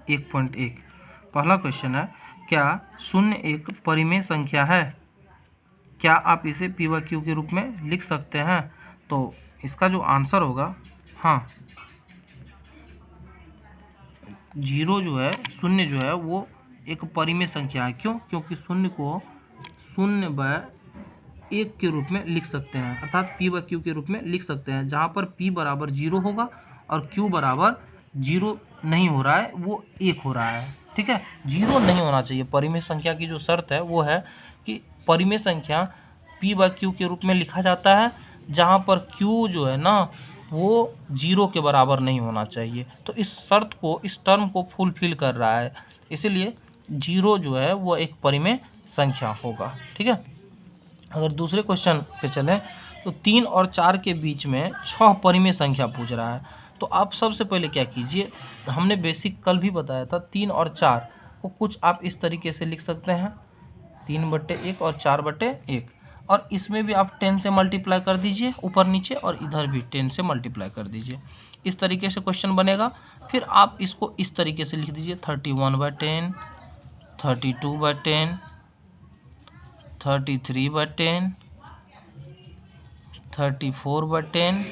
1.1। पहला क्वेश्चन है, क्या शून्य एक परिमेय संख्या है? क्या आप इसे पी व क्यू के रूप में लिख सकते हैं? तो इसका जो आंसर होगा, हाँ, 0 जो है, शून्य जो है वो एक परिमेय संख्या है। क्यों? क्योंकि शून्य को 0/1 के रूप में लिख सकते हैं, अर्थात पी व क्यू के रूप में लिख सकते हैं, जहाँ पर पी बराबर 0 होगा और क्यू बराबर 0 नहीं हो रहा है, वो 1 हो रहा है। ठीक है, 0 नहीं होना चाहिए। परिमेय संख्या की जो शर्त है वो है कि परिमेय संख्या पी व क्यू के रूप में लिखा जाता है, जहाँ पर क्यू जो है ना वो 0 के बराबर नहीं होना चाहिए। तो इस शर्त को, इस टर्म को फुलफिल कर रहा है, इसीलिए 0 जो है वो एक परिमेय संख्या होगा। ठीक है, अगर दूसरे क्वेश्चन पे चलें तो 3 और 4 के बीच में 6 परिमेय संख्या पूछ रहा है। तो आप सबसे पहले क्या कीजिए, हमने बेसिक कल भी बताया था, 3 और 4 को कुछ आप इस तरीके से लिख सकते हैं, 3/1 और 4/1, और इसमें भी आप 10 से मल्टीप्लाई कर दीजिए ऊपर नीचे, और इधर भी 10 से मल्टीप्लाई कर दीजिए। इस तरीके से क्वेश्चन बनेगा। फिर आप इसको इस तरीके से लिख दीजिए, 31/10, 32/10, 33/10, 34/10,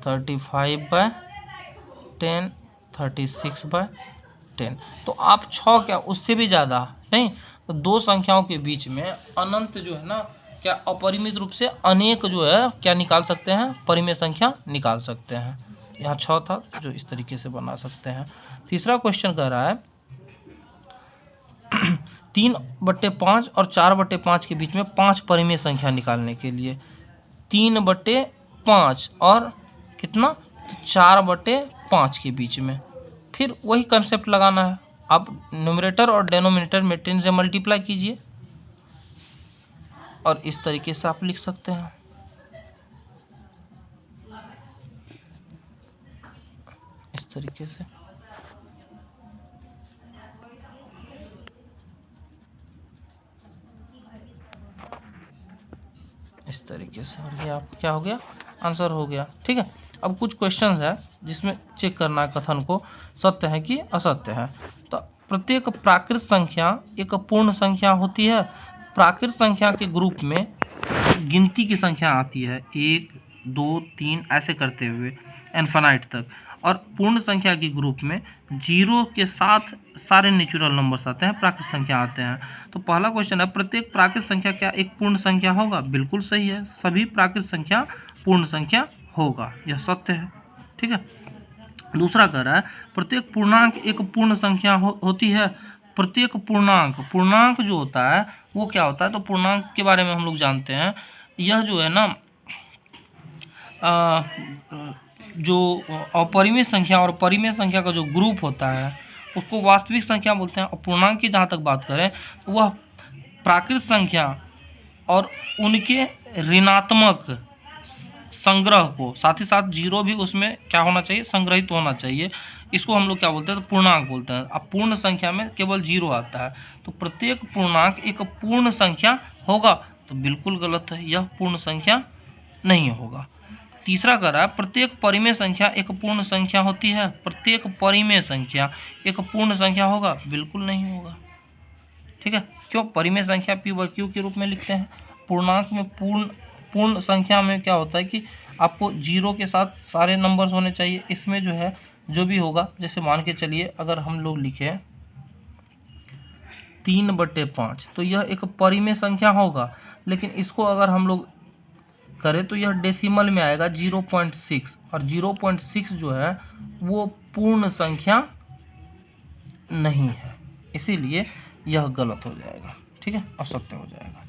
35/10, 36/10। तो आप 6 क्या उससे भी ज़्यादा नहीं, तो दो संख्याओं के बीच में अनंत जो है ना, क्या अपरिमित रूप से अनेक जो है क्या निकाल सकते हैं, परिमेय संख्या निकाल सकते हैं। यहाँ 6 था जो इस तरीके से बना सकते हैं। तीसरा क्वेश्चन कह रहा है 3/5 और 4/5 के बीच में 5 परिमेय संख्या निकालने के लिए 3/5 और कितना, 4/5 के बीच में। फिर वही कंसेप्ट लगाना है, आप न्यूमरेटर और डेनोमिनेटर में 10 से मल्टीप्लाई कीजिए, और इस तरीके से आप लिख सकते हैं। इस तरीके से और ये आपका क्या हो गया, आंसर हो गया। ठीक है, अब कुछ क्वेश्चंस है जिसमें चेक करना है कथन को सत्य है कि असत्य है। तो प्रत्येक प्राकृत संख्या एक पूर्ण संख्या होती है। प्राकृत संख्या के ग्रुप में गिनती की संख्या आती है, 1 2 3 ऐसे करते हुए इनफाइनाइट तक, और पूर्ण संख्या के ग्रुप में 0 के साथ सारे नेचुरल नंबर्स आते हैं, प्राकृत संख्या आते हैं। तो पहला क्वेश्चन है, प्रत्येक प्राकृत संख्या क्या एक पूर्ण संख्या होगा? बिल्कुल सही है, सभी प्राकृत संख्या पूर्ण संख्या होगा, यह सत्य है। ठीक है, दूसरा कह रहा है प्रत्येक पूर्णांक एक पूर्ण संख्या होती है। प्रत्येक पूर्णांक जो होता है वो क्या होता है? तो पूर्णांक के बारे में हम लोग जानते हैं, यह जो है ना जो अपरिमेय संख्या और परिमेय संख्या का जो ग्रुप होता है उसको वास्तविक संख्या बोलते हैं। और पूर्णांक की जहाँ तक बात करें तो वह प्राकृत संख्या और उनके ऋणात्मक संग्रह को, साथ ही साथ 0 भी उसमें क्या होना चाहिए, संग्रहित होना चाहिए, इसको हम लोग क्या बोलते हैं? तो पूर्णांक बोलते हैं। अब पूर्ण संख्या में केवल 0 आता है, तो प्रत्येक पूर्णांक एक पूर्ण संख्या होगा, तो बिल्कुल गलत है, यह पूर्ण संख्या नहीं होगा। तीसरा कह रहा है प्रत्येक परिमेय संख्या एक पूर्ण संख्या होती है। प्रत्येक परिमेय संख्या एक पूर्ण संख्या होगा? बिल्कुल नहीं होगा। ठीक है, क्यों? परिमेय संख्या पी व क्यू के रूप में लिखते हैं। पूर्णांक में पूर्ण संख्या में क्या होता है कि आपको 0 के साथ सारे नंबर्स होने चाहिए। इसमें जो है जो भी होगा, जैसे मान के चलिए अगर हम लोग लिखें 3/5, तो यह एक परिमेय संख्या होगा, लेकिन इसको अगर हम लोग करें तो यह डेसिमल में आएगा 0.6, और 0.6 जो है वो पूर्ण संख्या नहीं है, इसीलिए यह गलत हो जाएगा। ठीक है, असत्य हो जाएगा।